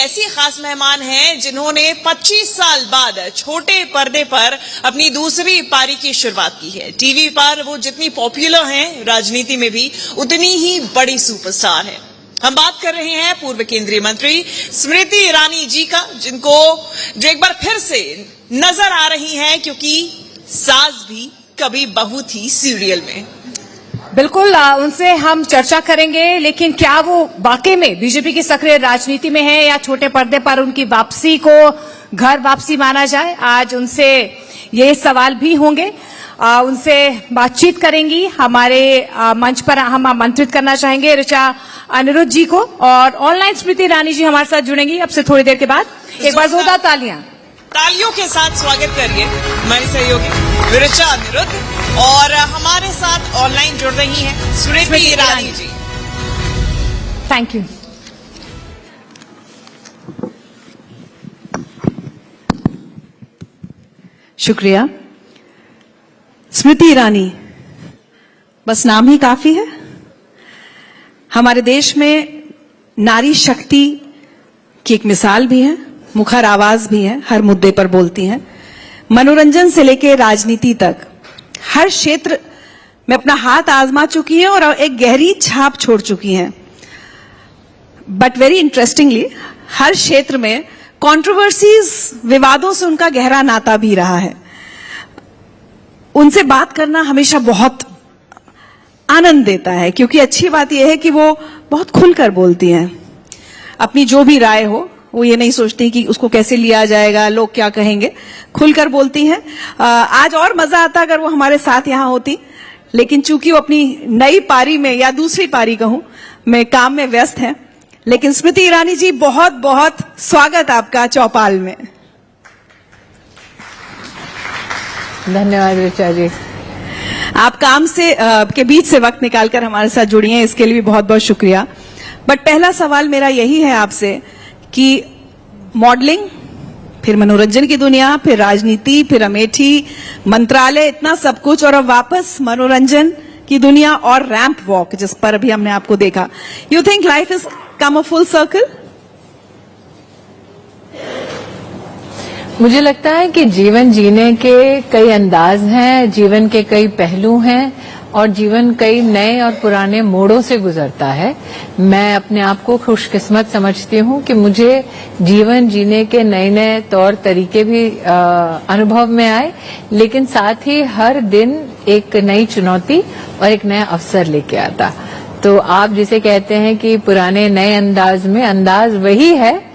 ऐसी खास मेहमान हैं जिन्होंने 25 साल बाद छोटे पर्दे पर अपनी दूसरी पारी की शुरुआत की है। टीवी पर वो जितनी पॉपुलर हैं, राजनीति में भी उतनी ही बड़ी सुपरस्टार है। हम बात कर रहे हैं पूर्व केंद्रीय मंत्री स्मृति ईरानी जी का, जो एक बार फिर से नजर आ रही हैं क्योंकि सास भी कभी बहू थी सीरियल में। बिल्कुल, उनसे हम चर्चा करेंगे, लेकिन क्या वो वाकई में बीजेपी की सक्रिय राजनीति में है या छोटे पर्दे पर उनकी वापसी को घर वापसी माना जाए? आज उनसे ये सवाल भी होंगे। उनसे बातचीत करेंगी। हमारे मंच पर हम आमंत्रित करना चाहेंगे ऋचा अनिरुद्ध जी को, और ऑनलाइन स्मृति ईरानी जी हमारे साथ जुड़ेंगी अब से थोड़ी देर के बाद। एक बार जोरदार तालियों के साथ स्वागत करिए हमारी सहयोगी ऋचा अनिरुद्ध, और हमारे साथ ऑनलाइन जुड़ रही हैं स्मृति ईरानी जी। Thank you. शुक्रिया। स्मृति ईरानी बस नाम ही काफी है। हमारे देश में नारी शक्ति की एक मिसाल भी है, मुखर आवाज भी है, हर मुद्दे पर बोलती हैं। मनोरंजन से लेकर राजनीति तक हर क्षेत्र में अपना हाथ आजमा चुकी हैं और एक गहरी छाप छोड़ चुकी हैं। बट वेरी इंटरेस्टिंगली हर क्षेत्र में कंट्रोवर्सीज, विवादों से उनका गहरा नाता भी रहा है। उनसे बात करना हमेशा बहुत आनंद देता है, क्योंकि अच्छी बात यह है कि वो बहुत खुलकर बोलती हैं। अपनी जो भी राय हो, वो ये नहीं सोचती कि उसको कैसे लिया जाएगा, लोग क्या कहेंगे, खुलकर बोलती हैं। आज और मजा आता अगर वो हमारे साथ यहाँ होती, लेकिन चूंकि वो अपनी नई पारी में या दूसरी पारी कहूं में काम में व्यस्त हैं। लेकिन स्मृति ईरानी जी, बहुत बहुत स्वागत आपका चौपाल में। धन्यवाद ऋचा जी। आप काम से के बीच से वक्त निकालकर हमारे साथ जुड़ी हैं, इसके लिए भी बहुत बहुत शुक्रिया। बट पहला सवाल मेरा यही है आपसे कि मॉडलिंग, फिर मनोरंजन की दुनिया, फिर राजनीति, फिर अमेठी, मंत्रालय, इतना सब कुछ, और अब वापस मनोरंजन की दुनिया और रैंप वॉक जिस पर अभी हमने आपको देखा। You think life is come a full circle? मुझे लगता है कि जीवन जीने के कई अंदाज हैं, जीवन के कई पहलू हैं, और जीवन कई नए और पुराने मोड़ों से गुजरता है। मैं अपने आप को खुशकिस्मत समझती हूँ कि मुझे जीवन जीने के नए नए तौर तरीके भी अनुभव में आए, लेकिन साथ ही हर दिन एक नई चुनौती और एक नया अवसर लेके आता। तो आप जिसे कहते हैं कि पुराने नए अंदाज में, अंदाज वही है।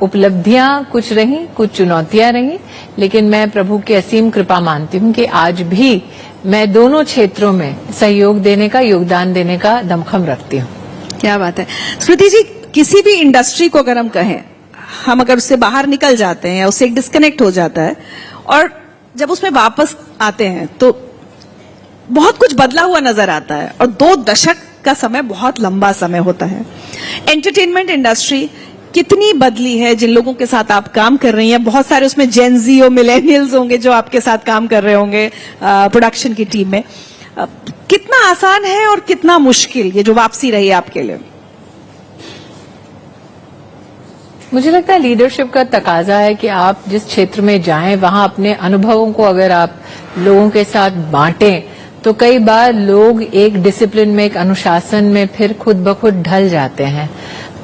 उपलब्धियां कुछ रही, कुछ चुनौतियां रही, लेकिन मैं प्रभु की असीम कृपा मानती हूं कि आज भी मैं दोनों क्षेत्रों में सहयोग देने का, योगदान देने का दमखम रखती हूं। क्या बात है स्मृति जी। किसी भी इंडस्ट्री को अगर हम कहें, हम अगर उससे बाहर निकल जाते हैं या उससे एक डिस्कनेक्ट हो जाता है, और जब उसमें वापस आते हैं तो बहुत कुछ बदला हुआ नजर आता है, और 2 दशक का समय बहुत लंबा समय होता है। एंटरटेनमेंट इंडस्ट्री कितनी बदली है जिन लोगों के साथ आप काम कर रही हैं? बहुत सारे उसमें जेनजी और मिलेनियल्स होंगे जो आपके साथ काम कर रहे होंगे प्रोडक्शन की टीम में। कितना आसान है और कितना मुश्किल ये जो वापसी रही आपके लिए? मुझे लगता है लीडरशिप का तकाजा है कि आप जिस क्षेत्र में जाएं, वहां अपने अनुभवों को अगर आप लोगों के साथ बांटें, तो कई बार लोग एक डिसिप्लिन में, एक अनुशासन में फिर खुद ब खुद ढल जाते हैं।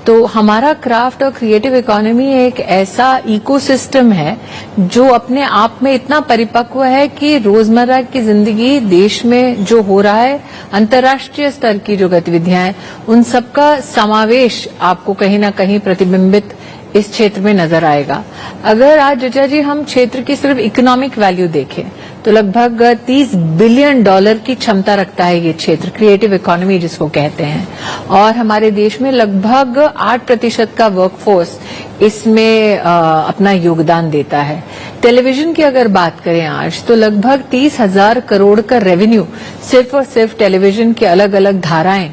तो हमारा क्राफ्ट और क्रिएटिव इकोनॉमी एक ऐसा इकोसिस्टम है जो अपने आप में इतना परिपक्व है कि रोजमर्रा की जिंदगी, देश में जो हो रहा है, अंतर्राष्ट्रीय स्तर की जो गतिविधियां हैं, उन सबका समावेश आपको कहीं ना कहीं प्रतिबिंबित इस क्षेत्र में नजर आएगा। अगर आज ऋचा जी हम क्षेत्र की सिर्फ इकोनॉमिक वैल्यू देखें तो लगभग $30 बिलियन की क्षमता रखता है ये क्षेत्र, क्रिएटिव इकोनॉमी जिसको कहते हैं, और हमारे देश में लगभग 8% का वर्कफोर्स इसमें अपना योगदान देता है। टेलीविजन की अगर बात करें आज, तो लगभग 30,000 करोड़ का रेवेन्यू सिर्फ और सिर्फ टेलीविजन की अलग अलग धाराएं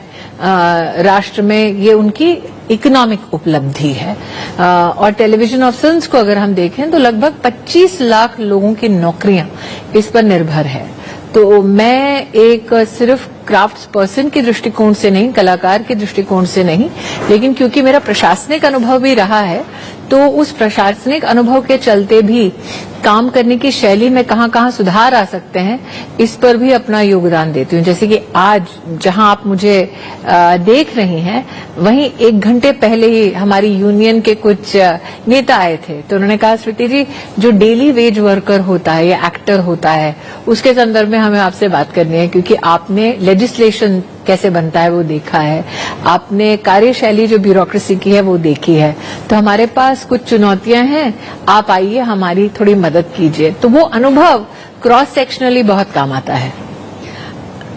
राष्ट्र में, ये उनकी इकोनॉमिक उपलब्धि है। और टेलीविजन और फिल्म्स को अगर हम देखें तो लगभग 25 लाख लोगों की नौकरियां इस पर निर्भर है। तो मैं एक सिर्फ क्राफ्ट्स पर्सन के दृष्टिकोण से नहीं, कलाकार के दृष्टिकोण से नहीं, लेकिन क्योंकि मेरा प्रशासनिक अनुभव भी रहा है, तो उस प्रशासनिक अनुभव के चलते भी काम करने की शैली में कहां कहां सुधार आ सकते हैं, इस पर भी अपना योगदान देती हूं। जैसे कि आज जहां आप मुझे देख रही हैं, वहीं 1 घंटे पहले ही हमारी यूनियन के कुछ नेता आए थे, तो उन्होंने कहा, स्मृति जी, जो डेली वेज वर्कर होता है या एक्टर होता है, उसके संदर्भ में हमें आपसे बात करनी है, क्योंकि आपने लेजिस्लेशन कैसे बनता है वो देखा है, आपने कार्यशैली जो ब्यूरोक्रेसी की है वो देखी है, तो हमारे पास कुछ चुनौतियां हैं, आप आइए, हमारी थोड़ी मदद कीजिए। तो वो अनुभव क्रॉस सेक्शनली बहुत काम आता है।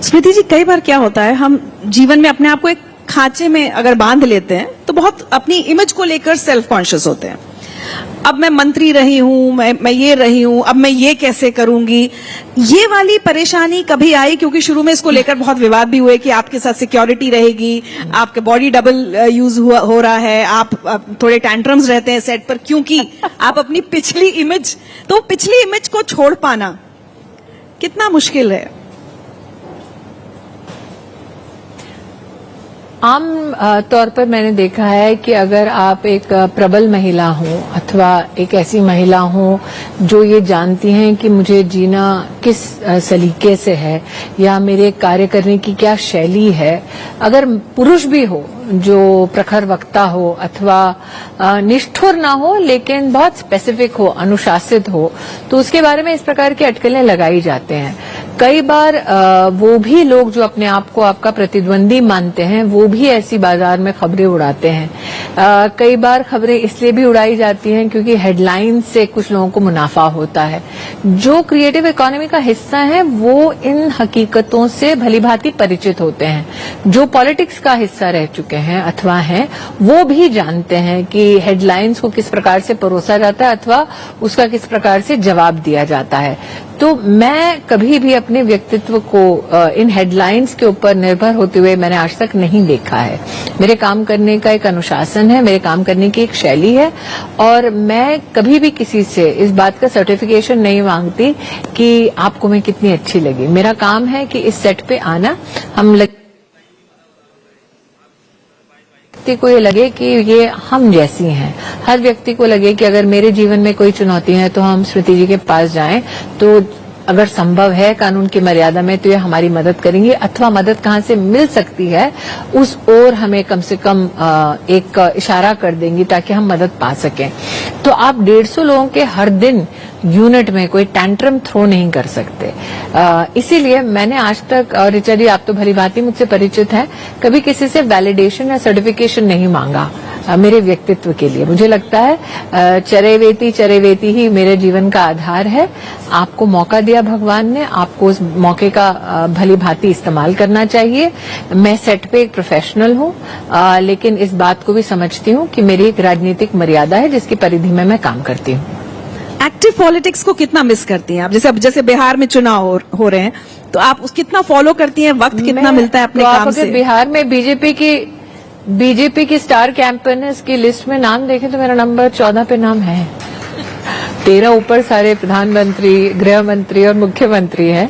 स्मृति जी, कई बार क्या होता है, हम जीवन में अपने आप को एक खांचे में अगर बांध लेते हैं तो बहुत अपनी इमेज को लेकर सेल्फ कॉन्शियस होते हैं। अब मैं मंत्री रही हूं, मैं ये रही हूं, अब मैं ये कैसे करूंगी, ये वाली परेशानी कभी आई? क्योंकि शुरू में इसको लेकर बहुत विवाद भी हुए कि आपके साथ सिक्योरिटी रहेगी, आपके बॉडी डबल यूज हो रहा है, आप थोड़े टैंट्रम्स रहते हैं सेट पर, क्योंकि आप अपनी पिछली इमेज, तो पिछली इमेज को छोड़ पाना कितना मुश्किल है? आम तौर पर मैंने देखा है कि अगर आप एक प्रबल महिला हो अथवा एक ऐसी महिला हो जो ये जानती हैं कि मुझे जीना किस सलीके से है या मेरे कार्य करने की क्या शैली है, अगर पुरुष भी हो जो प्रखर वक्ता हो अथवा निष्ठुर ना हो लेकिन बहुत स्पेसिफिक हो, अनुशासित हो, तो उसके बारे में इस प्रकार की अटकलें लगाई जाते हैं। कई बार वो भी लोग जो अपने आप को आपका प्रतिद्वंदी मानते हैं, वो भी ऐसी बाजार में खबरें उड़ाते हैं। कई बार खबरें इसलिए भी उड़ाई जाती हैं क्योंकि हेडलाइन से कुछ लोगों को मुनाफा होता है। जो क्रिएटिव इकोनॉमी का हिस्सा है वो इन हकीकतों से भलीभांति परिचित होते हैं। जो पॉलिटिक्स का हिस्सा रह चुके हैं अथवा हैं, वो भी जानते हैं कि हेडलाइंस को किस प्रकार से परोसा जाता है अथवा उसका किस प्रकार से जवाब दिया जाता है। तो मैं कभी भी अपने व्यक्तित्व को इन हेडलाइंस के ऊपर निर्भर होते हुए मैंने आज तक नहीं देखा है। मेरे काम करने का एक अनुशासन है, मेरे काम करने की एक शैली है, और मैं कभी भी किसी से इस बात का सर्टिफिकेशन नहीं मांगती कि आपको मैं कितनी अच्छी लगी। मेरा काम है कि इस सेट पे आना, व्यक्ति को ये लगे कि ये हम जैसी हैं। हर व्यक्ति को लगे कि अगर मेरे जीवन में कोई चुनौती है तो हम स्मृति जी के पास जाएं, तो अगर संभव है कानून की मर्यादा में तो ये हमारी मदद करेंगे, अथवा मदद कहां से मिल सकती है उस ओर हमें कम से कम एक इशारा कर देंगी ताकि हम मदद पा सकें। तो आप 150 लोगों के हर दिन यूनिट में कोई टैंट्रम थ्रो नहीं कर सकते। इसीलिए मैंने आज तक, और ऋचा जी आप तो भली भांति मुझसे परिचित हैं, कभी किसी से वैलिडेशन या सर्टिफिकेशन नहीं मांगा मेरे व्यक्तित्व के लिए। मुझे लगता है चरैवेती ही मेरे जीवन का आधार है। आपको मौका दिया भगवान ने, आपको उस मौके का भली भांति इस्तेमाल करना चाहिए। मैं सेट पे एक प्रोफेशनल हूँ, लेकिन इस बात को भी समझती हूँ कि मेरी एक राजनीतिक मर्यादा है जिसकी परिधि में मैं काम करती हूँ। एक्टिव पॉलिटिक्स को कितना मिस करती हैं आप? जैसे बिहार में चुनाव हो रहे हैं, तो आप उस कितना फॉलो करती हैं? वक्त कितना मिलता है अपने काम से? बिहार में बीजेपी की स्टार कैंपेनर्स की लिस्ट में नाम देखें तो मेरा नंबर 14 पे नाम है। 13 ऊपर सारे प्रधानमंत्री, गृह मंत्री और मुख्यमंत्री हैं,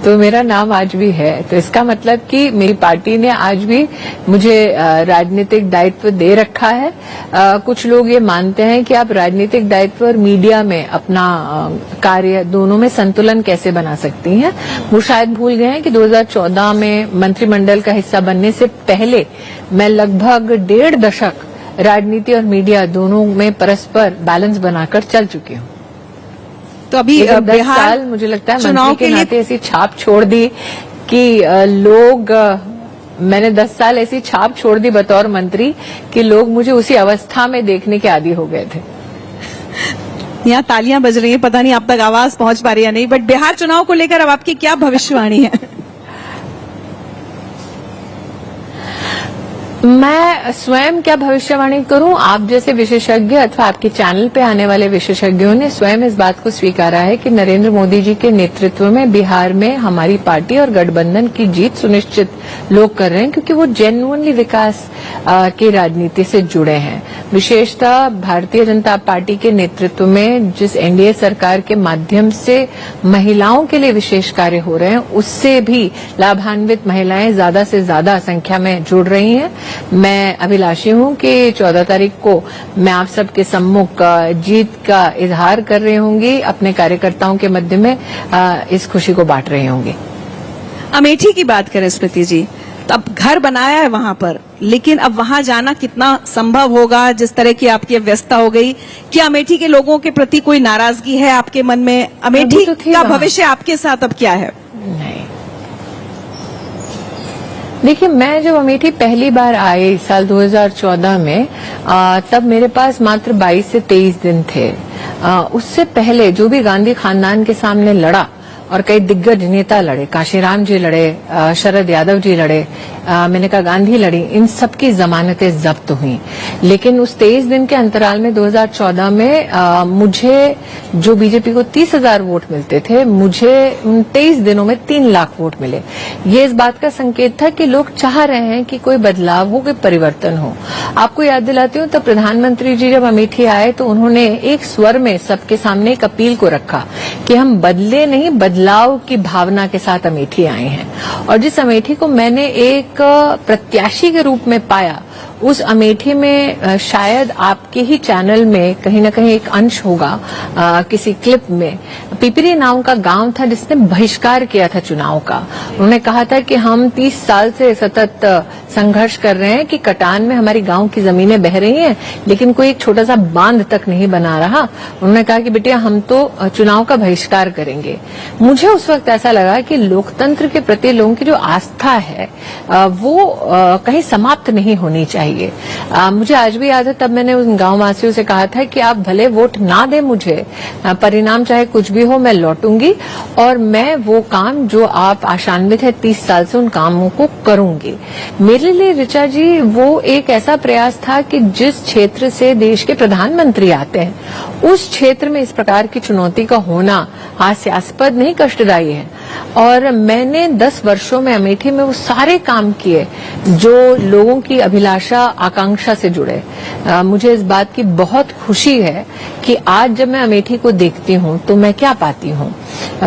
तो मेरा नाम आज भी है। तो इसका मतलब कि मेरी पार्टी ने आज भी मुझे राजनीतिक दायित्व दे रखा है। कुछ लोग ये मानते हैं कि आप राजनीतिक दायित्व और मीडिया में अपना कार्य दोनों में संतुलन कैसे बना सकती हैं। वो शायद भूल गए हैं कि 2014 में मंत्रिमंडल का हिस्सा बनने से पहले मैं लगभग 1.5 दशक राजनीति और मीडिया दोनों में परस्पर बैलेंस बनाकर चल चुकी हूँ। तो अभी 10 साल मुझे लगता है मंत्री के नाते ऐसी छाप छोड़ दी कि मैंने 10 साल ऐसी छाप छोड़ दी बतौर मंत्री कि लोग मुझे उसी अवस्था में देखने के आदी हो गए थे। यहाँ तालियां बज रही हैं, पता नहीं आप तक आवाज पहुंच पा रही है नहीं, बट बिहार चुनाव को लेकर अब आपकी क्या भविष्यवाणी है? मैं स्वयं क्या भविष्यवाणी करूं? आप जैसे विशेषज्ञ अथवा आपके चैनल पे आने वाले विशेषज्ञों ने स्वयं इस बात को स्वीकारा है कि नरेंद्र मोदी जी के नेतृत्व में बिहार में हमारी पार्टी और गठबंधन की जीत सुनिश्चित लोग कर रहे हैं, क्योंकि वो जेन्युइनली विकास की राजनीति से जुड़े हैं। विशेषतः भारतीय जनता पार्टी के नेतृत्व में जिस एनडीए सरकार के माध्यम से महिलाओं के लिए विशेष कार्य हो रहे हैं, उससे भी लाभान्वित महिलाएं ज्यादा से ज्यादा संख्या में जुड़ रही हैं। मैं अभिलाषी हूं कि 14 तारीख को मैं आप सबके सम्मुख जीत का इजहार कर रही होंगी, अपने कार्यकर्ताओं के मध्य में इस खुशी को बांट रही होंगी। अमेठी की बात करें स्मृति जी, तो अब घर बनाया है वहां पर, लेकिन अब वहां जाना कितना संभव होगा? जिस तरह की आपकी व्यवस्था हो गई, क्या अमेठी के लोगों के प्रति कोई नाराजगी है आपके मन में? अमेठी तो का भविष्य आपके साथ अब क्या है? नहीं, देखिए, मैं जब अमेठी पहली बार आई साल 2014 में, तब मेरे पास मात्र 22 से 23 दिन थे। उससे पहले जो भी गांधी खानदान के सामने लड़ा और कई दिग्गज नेता लड़े, काशीराम जी लड़े, शरद यादव जी लड़े, मेनका गांधी लड़ी, इन सबकी जमानतें जब्त हुई। लेकिन उस 23 दिन के अंतराल में 2014 में मुझे जो बीजेपी को 30,000 वोट मिलते थे, मुझे 23 दिनों में 3 लाख वोट मिले। ये इस बात का संकेत था कि लोग चाह रहे हैं कि कोई बदलाव हो, कोई परिवर्तन हो। आपको याद दिलाती हूँ, तब प्रधानमंत्री जी जब अमेठी आए तो उन्होंने एक स्वर में सबके सामने एक अपील को रखा कि हम बदले नहीं, बदलाव की भावना के साथ अमेठी आए हैं। और जिस अमेठी को मैंने एक प्रत्याशी के रूप में पाया, उस अमेठी में शायद आपके ही चैनल में कहीं न कहीं एक अंश होगा, किसी क्लिप में पिपरी नाम का गांव था जिसने बहिष्कार किया था चुनाव का। उन्होंने कहा था कि हम 30 साल से सतत संघर्ष कर रहे हैं कि कटान में हमारी गांव की जमीनें बह रही हैं, लेकिन कोई एक छोटा सा बांध तक नहीं बना रहा। उन्होंने कहा कि बेटिया, हम तो चुनाव का बहिष्कार करेंगे। मुझे उस वक्त ऐसा लगा कि लोकतंत्र के प्रति लोगों की जो आस्था है वो कहीं समाप्त नहीं होनी चाहिए। मुझे आज भी याद है, तब मैंने उन गांव वासियों से कहा था कि आप भले वोट ना दें मुझे, परिणाम चाहे कुछ भी हो, मैं लौटूंगी और मैं वो काम जो आप आशान्वित है 30 साल से, उन कामों को करूंगी। मेरे लिए ऋचा जी वो एक ऐसा प्रयास था कि जिस क्षेत्र से देश के प्रधानमंत्री आते हैं, उस क्षेत्र में इस प्रकार की चुनौती का होना हास्यास्पद नहीं, कष्टदायी है। और मैंने 10 वर्षों में अमेठी में वो सारे काम किए जो लोगों की अभिलाषा, आकांक्षा से जुड़े। मुझे इस बात की बहुत खुशी है कि आज जब मैं अमेठी को देखती हूँ तो मैं क्या पाती हूँ।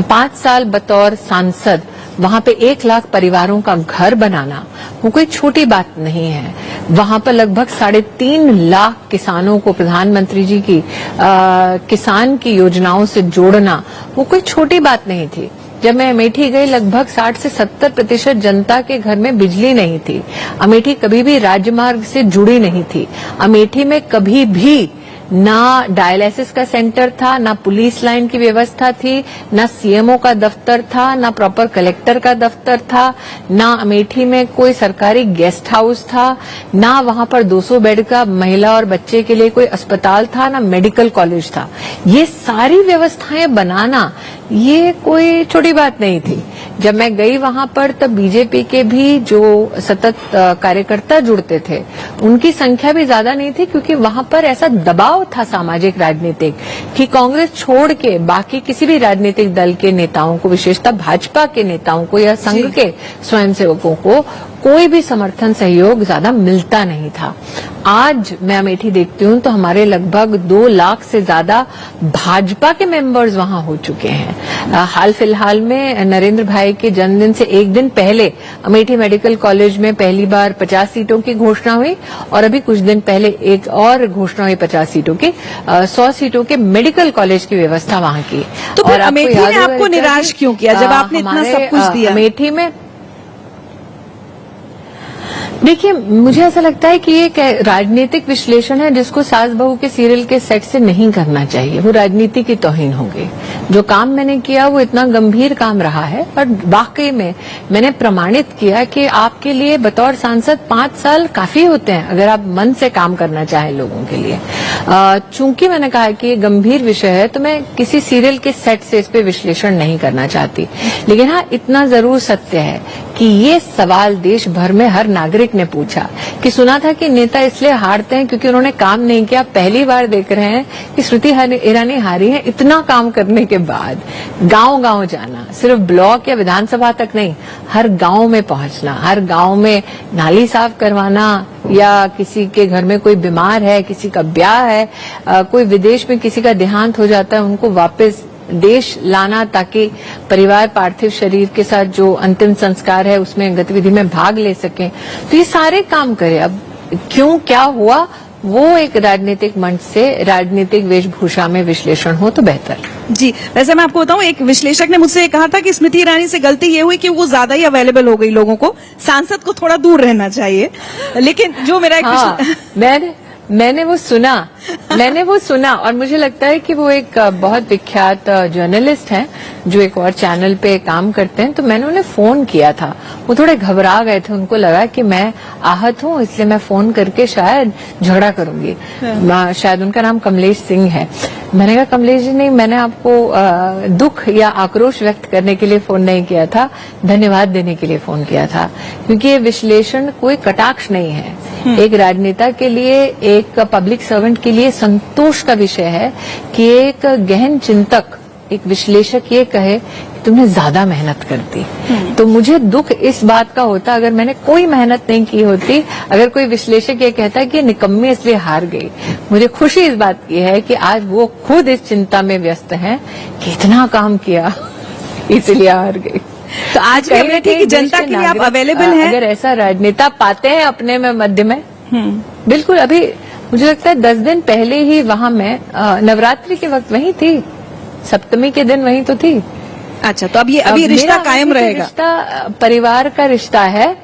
5 साल बतौर सांसद वहां पे 1 लाख परिवारों का घर बनाना वो कोई छोटी बात नहीं है। वहां पर लगभग 3.5 लाख किसानों को प्रधानमंत्री जी की किसान की योजनाओं से जोड़ना वो कोई छोटी बात नहीं थी। जब मैं अमेठी गई, लगभग 60 से 70% जनता के घर में बिजली नहीं थी। अमेठी कभी भी राजमार्ग से जुड़ी नहीं थी। अमेठी में कभी भी ना डायलिसिस का सेंटर था, ना पुलिस लाइन की व्यवस्था थी, ना सीएमओ का दफ्तर था, ना प्रॉपर कलेक्टर का दफ्तर था, ना अमेठी में कोई सरकारी गेस्ट हाउस था, ना वहां पर 200 बेड का महिला और बच्चे के लिए कोई अस्पताल था, ना मेडिकल कॉलेज था। ये सारी व्यवस्थाएं बनाना ये कोई छोटी बात नहीं थी। जब मैं गई वहां पर, तब बीजेपी के भी जो सतत कार्यकर्ता जुड़ते थे, उनकी संख्या भी ज्यादा नहीं थी, क्योंकि वहां पर ऐसा दबाव था सामाजिक राजनीतिक कि कांग्रेस छोड़ के बाकी किसी भी राजनीतिक दल के नेताओं को, विशेषतः भाजपा के नेताओं को या संघ के स्वयंसेवकों को कोई भी समर्थन, सहयोग ज्यादा मिलता नहीं था। आज मैं अमेठी देखती हूं तो हमारे लगभग 2 लाख से ज्यादा भाजपा के मेंबर्स वहां हो चुके हैं। हाल फिलहाल में नरेंद्र भाई के जन्मदिन से 1 दिन पहले अमेठी मेडिकल कॉलेज में पहली बार 50 सीटों की घोषणा हुई और अभी कुछ दिन पहले एक और घोषणा हुई 50 सीटों की, 100 सीटों के मेडिकल कॉलेज की व्यवस्था वहां की। तो फिर अमेठी ने आपको निराश क्यों किया जब आपने इतना सब कुछ दिया? अमेठी में देखिए, मुझे ऐसा लगता है कि ये एक राजनीतिक विश्लेषण है जिसको सास बहू के सीरियल के सेट से नहीं करना चाहिए। वो राजनीति की तौहीन होगी। जो काम मैंने किया वो इतना गंभीर काम रहा है और वाकई में मैंने प्रमाणित किया कि आपके लिए बतौर सांसद 5 साल काफी होते हैं अगर आप मन से काम करना चाहें लोगों के लिए। चूंकि मैंने कहा कि ये गंभीर विषय है तो मैं किसी सीरियल के सेट से इस पे विश्लेषण नहीं करना चाहती, लेकिन हाँ, इतना जरूर सत्य है कि ये सवाल देश भर में हर नागरिक नागरिक ने पूछा कि सुना था कि नेता इसलिए हारते हैं क्योंकि उन्होंने काम नहीं किया। पहली बार देख रहे हैं कि स्मृति ईरानी हारी है इतना काम करने के बाद। गांव गांव जाना, सिर्फ ब्लॉक या विधानसभा तक नहीं, हर गांव में पहुंचना, हर गांव में नाली साफ करवाना, या किसी के घर में कोई बीमार है, किसी का ब्याह है, कोई विदेश में किसी का देहांत हो जाता है, उनको वापस देश लाना ताकि परिवार पार्थिव शरीर के साथ जो अंतिम संस्कार है उसमें गतिविधि में भाग ले सकें। तो ये सारे काम करे। अब क्यों क्या हुआ वो एक राजनीतिक मंच से राजनीतिक वेशभूषा में विश्लेषण हो तो बेहतर। जी, वैसे मैं आपको बताऊं, एक विश्लेषक ने मुझसे कहा था कि स्मृति ईरानी से गलती ये हुई कि वो ज्यादा ही अवेलेबल हो गई लोगों को, सांसद को थोड़ा दूर रहना चाहिए। लेकिन जो मेरा एक मैंने वो सुना और मुझे लगता है कि वो एक बहुत विख्यात जर्नलिस्ट हैं जो एक और चैनल पे काम करते हैं। तो मैंने उन्हें फोन किया था, वो थोड़े घबरा गए थे, उनको लगा कि मैं आहत हूं इसलिए मैं फोन करके शायद झगड़ा करूंगी। शायद उनका नाम कमलेश सिंह है। मैंने कहा कमलेश जी नहीं, मैंने आपको दुख या आक्रोश व्यक्त करने के लिए फोन नहीं किया था, धन्यवाद देने के लिए फोन किया था, क्योंकि ये विश्लेषण कोई कटाक्ष नहीं है। एक राजनेता के लिए, एक पब्लिक सर्वेंट के लिए संतोष का विषय है कि एक गहन चिंतक, एक विश्लेषक ये कहे कि तुमने ज्यादा मेहनत कर दी। तो मुझे दुख इस बात का होता अगर मैंने कोई मेहनत नहीं की होती, अगर कोई विश्लेषक ये कहता है कि निकम्मी इसलिए हार गई। मुझे खुशी इस बात की है कि आज वो खुद इस चिंता में व्यस्त हैं कि इतना काम किया इसलिए हार गई। तो आज भी हमने ठीक जनता के लिए आप अवेलेबल हैं। अगर ऐसा राजनेता पाते हैं अपने में मध्य में, बिल्कुल। अभी मुझे लगता है 10 दिन पहले ही वहां मैं नवरात्रि के वक्त वहीं थी, सप्तमी के दिन वहीं तो थी। अच्छा, तो अभी रिश्ता कायम रहेगा। रिश्ता परिवार का रिश्ता है,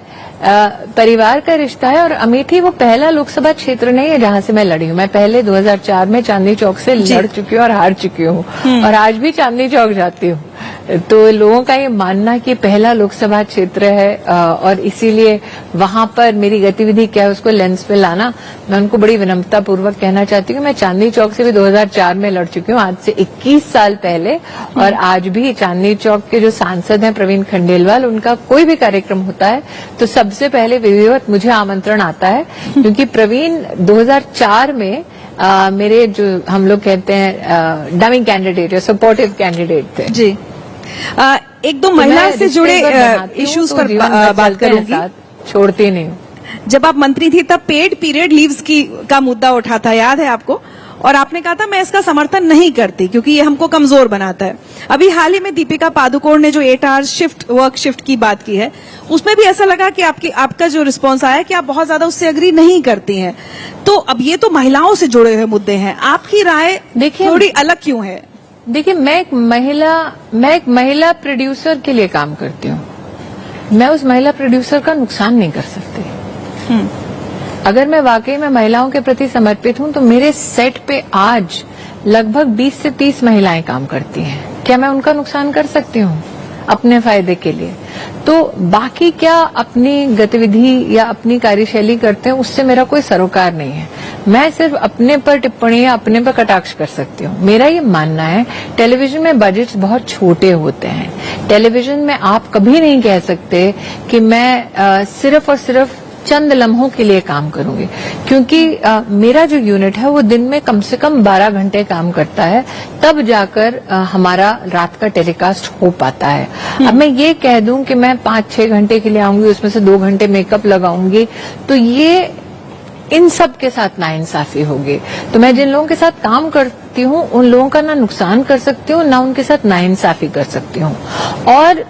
परिवार का रिश्ता है। और अमेठी वो पहला लोकसभा क्षेत्र नहीं है जहां से मैं लड़ी हूं। मैं पहले 2004 में चांदनी चौक से लड़ चुकी हूं और हार चुकी हूं, और आज भी चांदनी चौक जाती हूं। तो लोगों का ये मानना कि पहला लोकसभा क्षेत्र है और इसीलिए वहां पर मेरी गतिविधि क्या है उसको लेंस पे लाना, मैं उनको बड़ी विनम्रता पूर्वक कहना चाहती हूँ। मैं चांदनी चौक से भी 2004 में लड़ चुकी हूँ, आज से 21 साल पहले। और आज भी चांदनी चौक के जो सांसद हैं प्रवीण खंडेलवाल, उनका कोई भी कार्यक्रम होता है तो सबसे पहले विधिवत मुझे आमंत्रण आता है, क्योंकि प्रवीण 2004 में मेरे जो हम लोग कहते हैं डमी कैंडिडेट या सपोर्टिव कैंडिडेट थे। जी, एक दो महिला से जुड़े इश्यूज पर बात करूंगी, छोड़ती नहीं। जब आप मंत्री थी तब पेड पीरियड लीव्स का मुद्दा उठा था, याद है आपको? और आपने कहा था मैं इसका समर्थन नहीं करती क्योंकि ये हमको कमजोर बनाता है। अभी हाल ही में दीपिका पादुकोण ने जो 8 आवर वर्क शिफ्ट की बात की है, उसमें भी ऐसा लगा कि आपका जो रिस्पांस आया कि आप बहुत ज्यादा उससे एग्री नहीं करती हैं। तो अब ये तो महिलाओं से जुड़े हुए मुद्दे हैं, आपकी राय थोड़ी अलग क्यों है? देखिए, मैं एक महिला प्रोड्यूसर के लिए काम करती हूँ। मैं उस महिला प्रोड्यूसर का नुकसान नहीं कर सकती। अगर मैं वाकई में महिलाओं के प्रति समर्पित हूं तो मेरे सेट पे आज लगभग 20 से 30 महिलाएं काम करती हैं। क्या मैं उनका नुकसान कर सकती हूँ अपने फायदे के लिए? तो बाकी क्या अपनी गतिविधि या अपनी कार्यशैली करते हैं उससे मेरा कोई सरोकार नहीं है। मैं सिर्फ अपने पर टिप्पणी या अपने पर कटाक्ष कर सकती हूँ। मेरा ये मानना है टेलीविजन में बजट्स बहुत छोटे होते हैं। टेलीविजन में आप कभी नहीं कह सकते कि मैं सिर्फ और सिर्फ चंद लम्हों के लिए काम करूंगी, क्योंकि मेरा जो यूनिट है वो दिन में कम से कम 12 घंटे काम करता है, तब जाकर हमारा रात का टेलीकास्ट हो पाता है। अब मैं ये कह दूं कि मैं 5-6 घंटे के लिए आऊंगी, उसमें से 2 घंटे मेकअप लगाऊंगी, तो ये इन सब के साथ नाइंसाफी होगी। तो मैं जिन लोगों के साथ काम करती हूँ उन लोगों का ना नुकसान कर सकती हूँ, ना उनके साथ नाइंसाफी कर सकती हूँ। और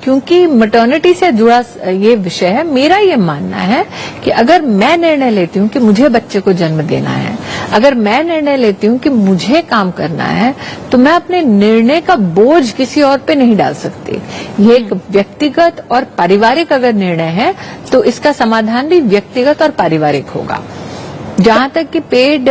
क्योंकि मैटरनिटी से जुड़ा ये विषय है, मेरा ये मानना है कि अगर मैं निर्णय लेती हूँ कि मुझे बच्चे को जन्म देना है, अगर मैं निर्णय लेती हूँ कि मुझे काम करना है, तो मैं अपने निर्णय का बोझ किसी और पे नहीं डाल सकती। ये एक व्यक्तिगत और पारिवारिक अगर निर्णय है तो इसका समाधान भी व्यक्तिगत और पारिवारिक होगा। जहां तक कि पेड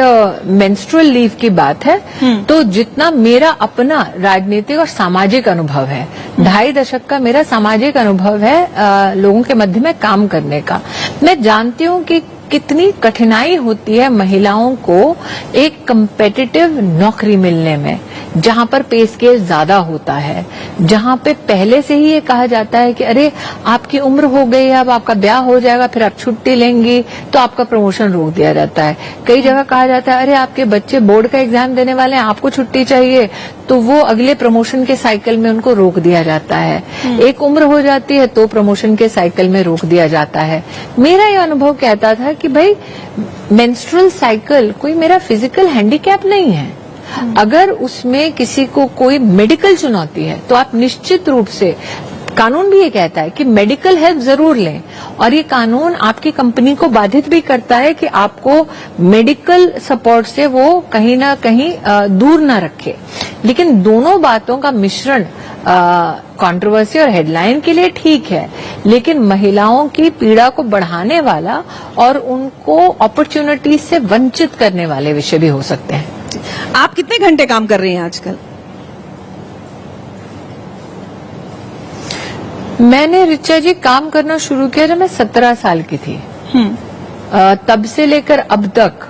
मेंस्ट्रुअल लीव की बात है, तो जितना मेरा अपना राजनीतिक और सामाजिक अनुभव है, 2.5 दशक का मेरा सामाजिक अनुभव है लोगों के मध्य में काम करने का, मैं जानती हूं कि कितनी कठिनाई होती है महिलाओं को एक कंपेटिटिव नौकरी मिलने में, जहां पर पे स्केल ज्यादा होता है, जहां पे पहले से ही ये कहा जाता है कि अरे आपकी उम्र हो गई है, अब आपका ब्याह हो जाएगा, फिर आप छुट्टी लेंगी तो आपका प्रमोशन रोक दिया जाता है। कई जगह कहा जाता है अरे आपके बच्चे बोर्ड का एग्जाम देने वाले हैं, आपको छुट्टी चाहिए, तो वो अगले प्रमोशन के साइकिल में उनको रोक दिया जाता है। एक उम्र हो जाती है तो प्रमोशन के साइकिल में रोक दिया जाता है। मेरा ये अनुभव कहता था कि भाई मेंस्ट्रुअल साइकिल कोई मेरा फिजिकल हैंडीकैप नहीं है। अगर उसमें किसी को कोई मेडिकल चुनौती है तो आप निश्चित रूप से, कानून भी ये कहता है कि मेडिकल हेल्प जरूर लें, और ये कानून आपकी कंपनी को बाधित भी करता है कि आपको मेडिकल सपोर्ट से वो कहीं ना कहीं दूर ना रखे। लेकिन दोनों बातों का मिश्रण कंट्रोवर्सी और हेडलाइन के लिए ठीक है, लेकिन महिलाओं की पीड़ा को बढ़ाने वाला और उनको अपॉर्चुनिटीज से वंचित करने वाले विषय भी हो सकते हैं। आप कितने घंटे काम कर रही हैं आजकल? मैंने ऋचा जी काम करना शुरू किया जब मैं 17 साल की थी। तब से लेकर अब तक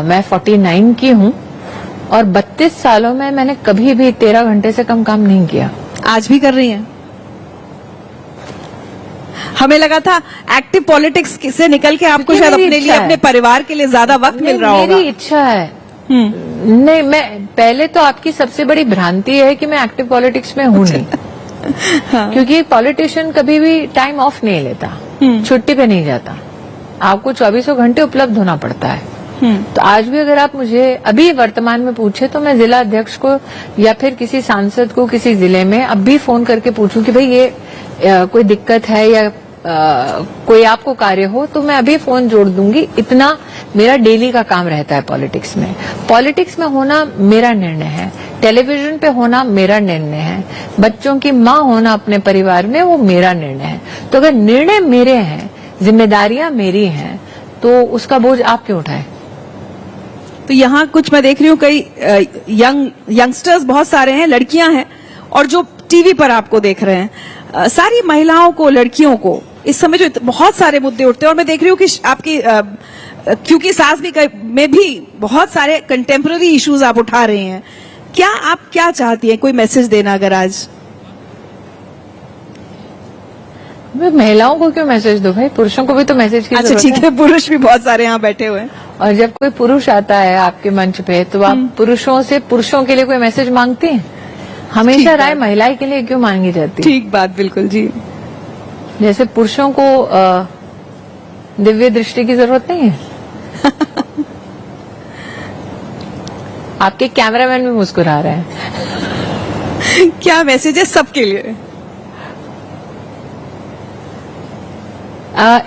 मैं 49 की हूँ और 32 सालों में मैंने कभी भी 13 घंटे से कम काम नहीं किया। आज भी कर रही हैं? हमें लगा था एक्टिव पॉलिटिक्स से निकल के आपको शायद अपने लिए, अपने परिवार के लिए ज्यादा वक्त मिल रहा होगा। मेरी इच्छा है। नहीं, मैं पहले तो आपकी सबसे बड़ी भ्रांति है कि मैं एक्टिव पॉलिटिक्स में हूँ नहीं। हाँ। क्योंकि एक पॉलिटिशियन कभी भी टाइम ऑफ नहीं लेता, छुट्टी पे नहीं जाता, आपको 24 घंटे उपलब्ध होना पड़ता है। तो आज भी अगर आप मुझे अभी वर्तमान में पूछे तो मैं जिला अध्यक्ष को या फिर किसी सांसद को किसी जिले में अब भी फोन करके पूछूं कि भाई ये कोई दिक्कत है या कोई आपको कार्य हो, तो मैं अभी फोन जोड़ दूंगी। इतना मेरा डेली का काम रहता है पॉलिटिक्स में। पॉलिटिक्स में होना मेरा निर्णय है, टेलीविजन पे होना मेरा निर्णय है, बच्चों की माँ होना अपने परिवार में वो मेरा निर्णय है। तो अगर निर्णय मेरे हैं, जिम्मेदारियां मेरी हैं, तो उसका बोझ आप क्यों उठाएं? तो यहाँ कुछ मैं देख रही हूँ, कई यंगस्टर्स बहुत सारे हैं, लड़कियां हैं, और जो टीवी पर आपको देख रहे हैं, सारी महिलाओं को, लड़कियों को इस समय जो बहुत सारे मुद्दे उठते हैं, और मैं देख रही हूँ कि आपकी क्योंकि सास में भी बहुत सारे कंटेम्पररी इश्यूज आप उठा रहे हैं, आप क्या चाहती हैं? कोई मैसेज देना अगर आज? मैं महिलाओं को क्यों मैसेज दूं भाई, पुरुषों को भी तो मैसेज की अच्छा ठीक है, पुरुष भी बहुत सारे यहाँ बैठे हुए हैं। और जब कोई पुरुष आता है आपके मंच पे तो आप पुरुषों से पुरुषों के लिए कोई मैसेज मांगते हैं? हमेशा राय महिलाएं के लिए क्यों मांगी जाती है? ठीक बात, बिल्कुल जी। जैसे पुरुषों को दिव्य दृष्टि की जरूरत नहीं है। आपके कैमरामैन भी मुस्कुरा रहे हैं। क्या मैसेज है सबके लिए?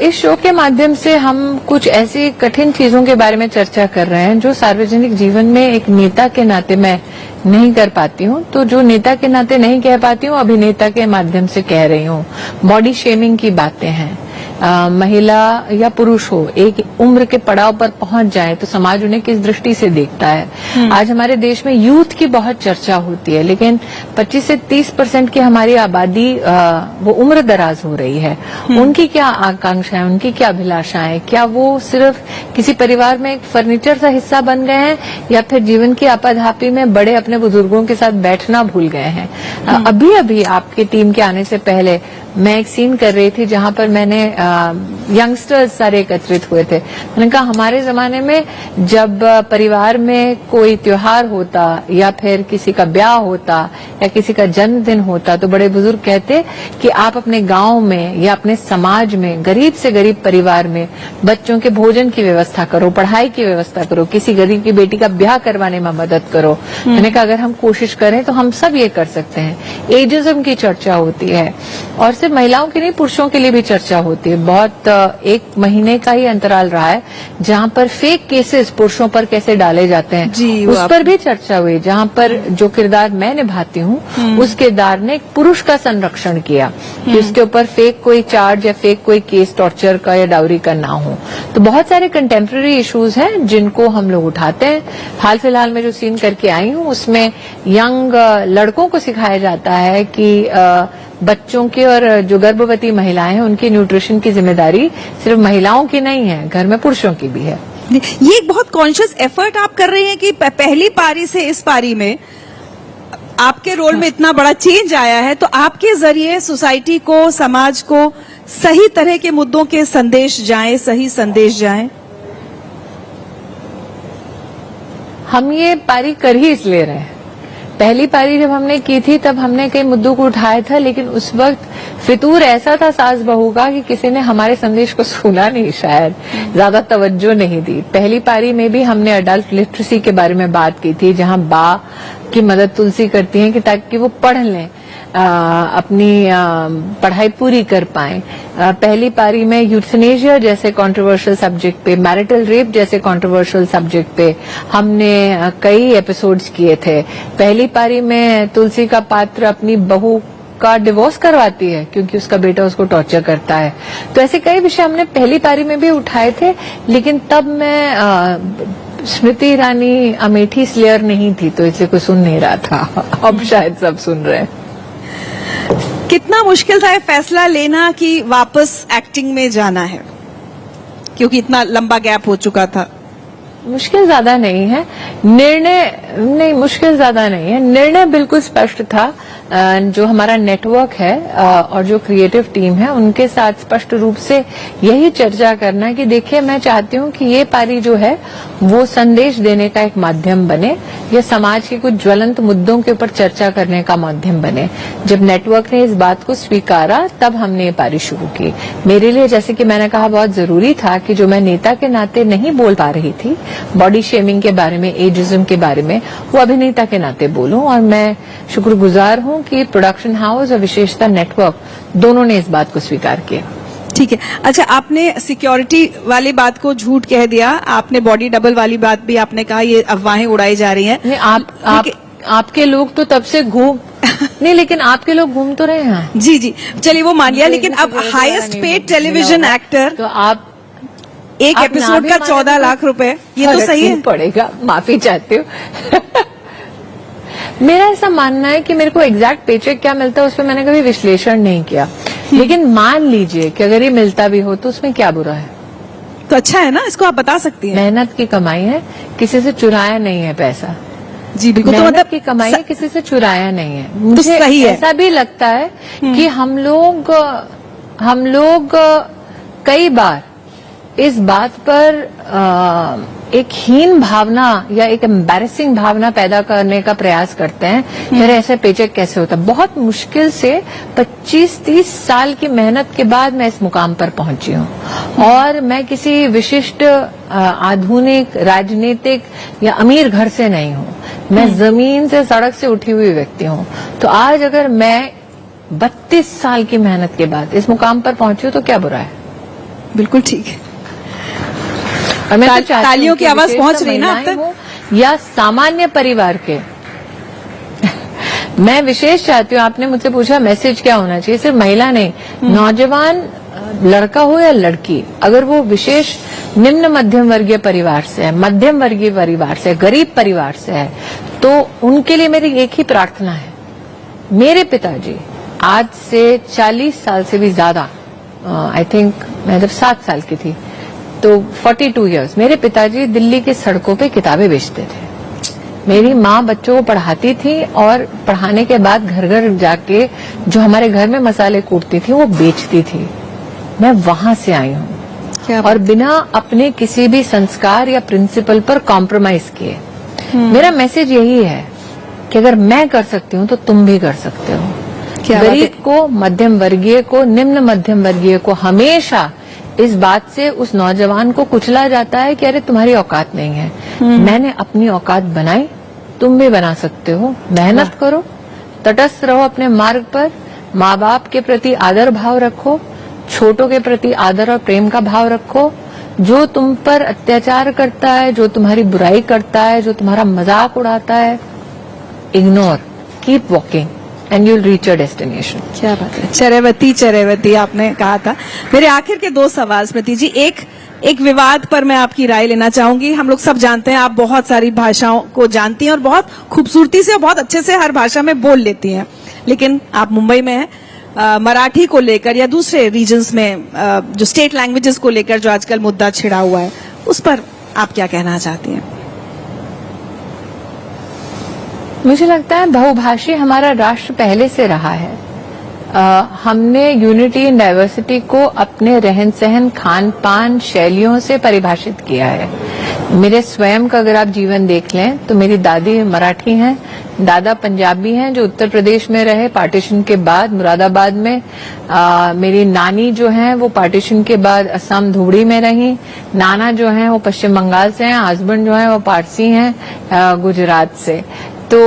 इस शो के माध्यम से हम कुछ ऐसी कठिन चीजों के बारे में चर्चा कर रहे हैं जो सार्वजनिक जीवन में एक नेता के नाते मैं नहीं कर पाती हूँ। तो जो नेता के नाते नहीं कह पाती हूँ, अभिनेता के माध्यम से कह रही हूँ। बॉडी शेमिंग की बातें हैं। महिला या पुरुष हो, एक उम्र के पड़ाव पर पहुंच जाए तो समाज उन्हें किस दृष्टि से देखता है। आज हमारे देश में यूथ की बहुत चर्चा होती है, लेकिन 25 से 30% की हमारी आबादी वो उम्र दराज हो रही है। उनकी क्या आकांक्षाएं, उनकी क्या अभिलाषाएं? क्या वो सिर्फ किसी परिवार में एक फर्नीचर सा हिस्सा बन गए हैं, या फिर जीवन की आपाधापी में बड़े अपने बुजुर्गों के साथ बैठना भूल गए हैं? अभी अभी आपकी टीम के आने से पहले मैं एक सीन कर रही थी जहां पर मैंने यंगस्टर्स सारे एकत्रित हुए थे। मैंने कहा हमारे जमाने में जब परिवार में कोई त्योहार होता या फिर किसी का ब्याह होता या किसी का जन्मदिन होता तो बड़े बुजुर्ग कहते कि आप अपने गांव में या अपने समाज में गरीब से गरीब परिवार में बच्चों के भोजन की व्यवस्था करो, पढ़ाई की व्यवस्था करो, किसी गरीब की बेटी का ब्याह करवाने में मदद करो। मैंने कहा अगर हम कोशिश करें तो हम सब ये कर सकते हैं। एजिज्म की चर्चा होती है, और सिर्फ महिलाओं की नहीं, पुरुषों के लिए भी चर्चा होती है। बहुत एक महीने का ही अंतराल रहा है जहां पर फेक केसेस पुरुषों पर कैसे डाले जाते हैं, उस पर भी चर्चा हुई। जहां पर जो किरदार मैं निभाती हूं उस किरदार ने एक पुरुष का संरक्षण किया कि उसके ऊपर फेक कोई चार्ज या फेक कोई केस टॉर्चर का या डाउरी का ना हो। तो बहुत सारे कंटेम्पररी इश्यूज हैं जिनको हम लोग उठाते हैं। हाल फिलहाल में जो सीन करके आई हूं उसमें यंग लड़कों को सिखाया जाता है कि बच्चों की और जो गर्भवती महिलाएं हैं उनकी न्यूट्रिशन की जिम्मेदारी सिर्फ महिलाओं की नहीं है, घर में पुरुषों की भी है। ये एक बहुत कॉन्शियस एफर्ट आप कर रही हैं कि पहली पारी से इस पारी में आपके रोल में इतना बड़ा चेंज आया है, तो आपके जरिए सोसाइटी को, समाज को सही तरह के मुद्दों के संदेश जाएं, सही संदेश जाएं। हम ये पारी कर ही इसलिए रहे हैं। पहली पारी जब हमने की थी तब हमने कई मुद्दों को उठाया था, लेकिन उस वक्त फितूर ऐसा था सास बहू का कि किसी ने हमारे संदेश को सुना नहीं, शायद ज्यादा तवज्जो नहीं दी। पहली पारी में भी हमने अडल्ट लिटरेसी के बारे में बात की थी, जहां बा की मदद तुलसी करती है कि ताकि वो पढ़ लें, अपनी पढ़ाई पूरी कर पाएं। पहली पारी में यूथनेशिया जैसे कंट्रोवर्शियल सब्जेक्ट पे, मैरिटल रेप जैसे कंट्रोवर्शियल सब्जेक्ट पे हमने कई एपिसोड्स किए थे। पहली पारी में तुलसी का पात्र अपनी बहू का डिवोर्स करवाती है क्योंकि उसका बेटा उसको टॉर्चर करता है। तो ऐसे कई विषय हमने पहली पारी में भी उठाए थे, लेकिन तब मैं स्मृति ईरानी अमेठी स्लेयर नहीं थी, तो इसलिए कोई सुन नहीं रहा था। अब शायद सब सुन रहे हैं। कितना मुश्किल था ये फैसला लेना कि वापस एक्टिंग में जाना है, क्योंकि इतना लंबा गैप हो चुका था? मुश्किल ज्यादा नहीं है, मुश्किल ज्यादा नहीं है। निर्णय बिल्कुल स्पष्ट था। जो हमारा नेटवर्क है और जो क्रिएटिव टीम है उनके साथ स्पष्ट रूप से यही चर्चा करना कि देखिए, मैं चाहती हूँ कि ये पारी जो है वो संदेश देने का एक माध्यम बने, या समाज के कुछ ज्वलंत मुद्दों के ऊपर चर्चा करने का माध्यम बने। जब नेटवर्क ने इस बात को स्वीकारा तब हमने ये पारी शुरू की। मेरे लिए, जैसे कि मैंने कहा, बहुत जरूरी था कि जो मैं नेता के नाते नहीं बोल पा रही थी, बॉडी शेमिंग के बारे में, एजिज्म के बारे में, वो अभिनेता के नाते बोलूं। और मैं शुक्रगुजार हूं कि प्रोडक्शन हाउस और विशेषता नेटवर्क दोनों ने इस बात को स्वीकार किया। ठीक है। अच्छा, आपने सिक्योरिटी वाली बात को झूठ कह दिया, आपने बॉडी डबल वाली बात भी आपने कहा ये अफवाहें उड़ाई जा रही हैं। आपके लोग तो तब से घूम नहीं, लेकिन आपके लोग घूम तो रहे हैं। जी जी, चलिए वो मान लिया, लेकिन अब हाईएस्ट पेड टेलीविजन एक्टर, तो आप एक एपिसोड का 14 लाख रुपए, ये तो सही है? पड़ेगा, माफी चाहती हूँ। मेरा ऐसा मानना है कि मेरे को एग्जैक्ट पेचेक क्या मिलता है उस पर मैंने कभी विश्लेषण नहीं किया, लेकिन मान लीजिए कि अगर ये मिलता भी हो तो उसमें क्या बुरा है? तो अच्छा है ना, इसको आप बता सकती हैं। मेहनत की कमाई है, किसी से चुराया नहीं है पैसा। जी बिल्कुल, तो मेहनत मतलब की कमाई है, किसी से चुराया नहीं है। मुझे सही है। ऐसा भी लगता है कि हम लोग कई बार इस बात पर एक हीन भावना या एक एम्बैरेसिंग भावना पैदा करने का प्रयास करते हैं कि अरे ऐसे पेचेक कैसे होता है। बहुत मुश्किल से 25-30 साल की मेहनत के बाद मैं इस मुकाम पर पहुंची हूँ, और मैं किसी विशिष्ट आधुनिक राजनीतिक या अमीर घर से नहीं हूँ। मैं जमीन से, सड़क से उठी हुई व्यक्ति हूँ। तो आज अगर मैं 32 साल की मेहनत के बाद इस मुकाम पर पहुंची हूँ तो क्या बुरा है? बिल्कुल ठीक है। और मैं तो चाहती हूं तालियों की कि आवाज पहुंच विशेषतः रही ना अब महिलाएं तक? हों या सामान्य परिवार के मैं विशेष चाहती हूँ, आपने मुझसे पूछा मैसेज क्या होना चाहिए, सिर्फ महिला नहीं, नौजवान लड़का हो या लड़की, अगर वो विशेष निम्न मध्यम वर्गीय परिवार से है, मध्यम वर्गीय परिवार से, गरीब परिवार से है, तो उनके लिए मेरी एक ही प्रार्थना है। मेरे पिताजी आज से 40 साल से भी ज्यादा, आई थिंक मैं जब 7 साल की थी तो 42 इयर्स, मेरे पिताजी दिल्ली की सड़कों पे किताबें बेचते थे। मेरी माँ बच्चों को पढ़ाती थी और पढ़ाने के बाद घर घर जाके जो हमारे घर में मसाले कूटती थी वो बेचती थी। मैं वहां से आई हूँ और बिना अपने किसी भी संस्कार या प्रिंसिपल पर कॉम्प्रोमाइज किए। मेरा मैसेज यही है कि अगर मैं कर सकती हूँ तो तुम भी कर सकते हो। गरीब को, मध्यम वर्गीय को, निम्न मध्यम वर्गीय को हमेशा इस बात से उस नौजवान को कुचला जाता है कि अरे तुम्हारी औकात नहीं है। मैंने अपनी औकात बनाई, तुम भी बना सकते हो। मेहनत करो, तटस्थ रहो अपने मार्ग पर, माँ बाप के प्रति आदर भाव रखो, छोटों के प्रति आदर और प्रेम का भाव रखो। जो तुम पर अत्याचार करता है, जो तुम्हारी बुराई करता है, जो तुम्हारा मजाक उड़ाता है, ignore, keep walking and you'll reach your destination. क्या बात है, चरैवती आपने कहा था। मेरे आखिर के 2 सवाल स्मृति जी, एक विवाद पर मैं आपकी राय लेना चाहूंगी। हम लोग सब जानते हैं आप बहुत सारी भाषाओं को जानती हैं और बहुत खूबसूरती से और बहुत अच्छे से हर भाषा में बोल लेती हैं, लेकिन आप मुंबई में हैं, मराठी को लेकर या दूसरे रीजन्स में जो स्टेट लैंग्वेजेस को लेकर जो आजकल मुद्दा छिड़ा हुआ है, उस पर आप क्या कहना चाहती हैं? मुझे लगता है बहुभाषी हमारा राष्ट्र पहले से रहा है। हमने यूनिटी इन डाइवर्सिटी को अपने रहन सहन, खान पान, शैलियों से परिभाषित किया है। मेरे स्वयं का अगर आप जीवन देख लें तो मेरी दादी मराठी हैं, दादा पंजाबी हैं जो उत्तर प्रदेश में रहे पार्टीशन के बाद मुरादाबाद में। मेरी नानी जो हैं वो पार्टीशन के बाद असम धुबड़ी में रही। नाना जो हैं वो पश्चिम बंगाल से हैं, हस्बैंड जो हैं वो पारसी हैं गुजरात से। तो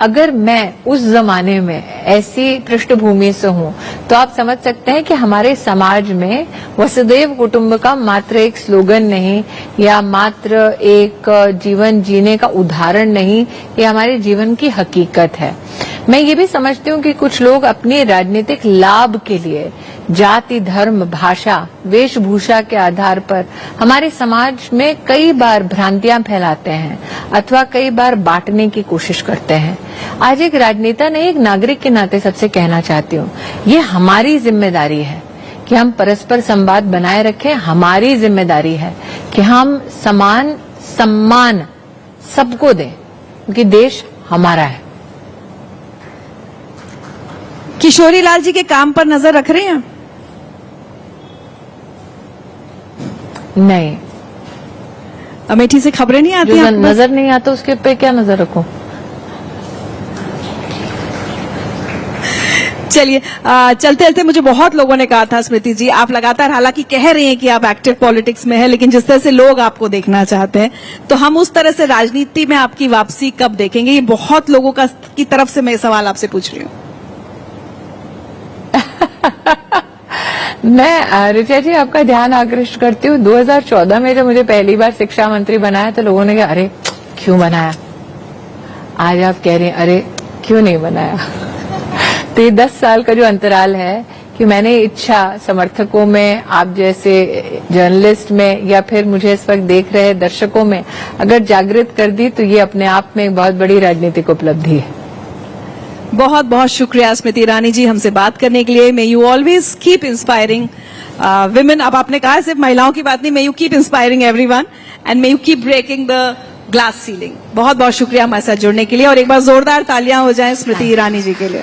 अगर मैं उस जमाने में ऐसी पृष्ठभूमि से हूं तो आप समझ सकते हैं कि हमारे समाज में वसुदैव कुटुंबकम मात्र एक स्लोगन नहीं या मात्र एक जीवन जीने का उदाहरण नहीं, ये हमारे जीवन की हकीकत है। मैं ये भी समझती हूँ कि कुछ लोग अपने राजनीतिक लाभ के लिए जाति, धर्म, भाषा, वेशभूषा के आधार पर हमारे समाज में कई बार भ्रांतियां फैलाते हैं अथवा कई बार बांटने की कोशिश करते हैं। आज एक राजनेता नहीं, एक नागरिक के नाते सबसे कहना चाहती हूँ, ये हमारी जिम्मेदारी है कि हम परस्पर संवाद बनाए रखें। हमारी जिम्मेदारी है कि हम समान सम्मान सबको दें, क्योंकि देश हमारा है। किशोरी लाल जी के काम पर नजर रख रहे हैं? नहीं, अमेठी से खबरें नहीं आती जो हैं? नजर नहीं आता उसके पे क्या नजर रखूं? चलिए, चलते चलते मुझे बहुत लोगों ने कहा था स्मृति जी, आप लगातार हालांकि कह रही हैं कि आप एक्टिव पॉलिटिक्स में हैं, लेकिन जिस तरह से लोग आपको देखना चाहते हैं तो हम उस तरह से राजनीति में आपकी वापसी कब देखेंगे? ये बहुत लोगों की तरफ से मैं सवाल आपसे पूछ रही हूँ। मैं ऋचा जी आपका ध्यान आकृष्ट करती हूँ। 2014 में जब मुझे पहली बार शिक्षा मंत्री बनाया तो लोगों ने कहा अरे क्यों बनाया। आज आप कह रहे हैं अरे क्यों नहीं बनाया। तो ये 10 साल का जो अंतराल है कि मैंने इच्छा समर्थकों में, आप जैसे जर्नलिस्ट में या फिर मुझे इस वक्त देख रहे दर्शकों में अगर जागृत कर दी तो ये अपने आप में एक बहुत बड़ी राजनीतिक उपलब्धि है। बहुत बहुत शुक्रिया स्मृति ईरानी जी हमसे बात करने के लिए। May you always keep inspiring women. अब आपने कहा सिर्फ महिलाओं की बात नहीं, may you keep inspiring everyone and may you keep breaking the glass ceiling. बहुत बहुत शुक्रिया हमारे साथ जुड़ने के लिए और एक बार जोरदार तालियां हो जाएं स्मृति ईरानी जी के लिए।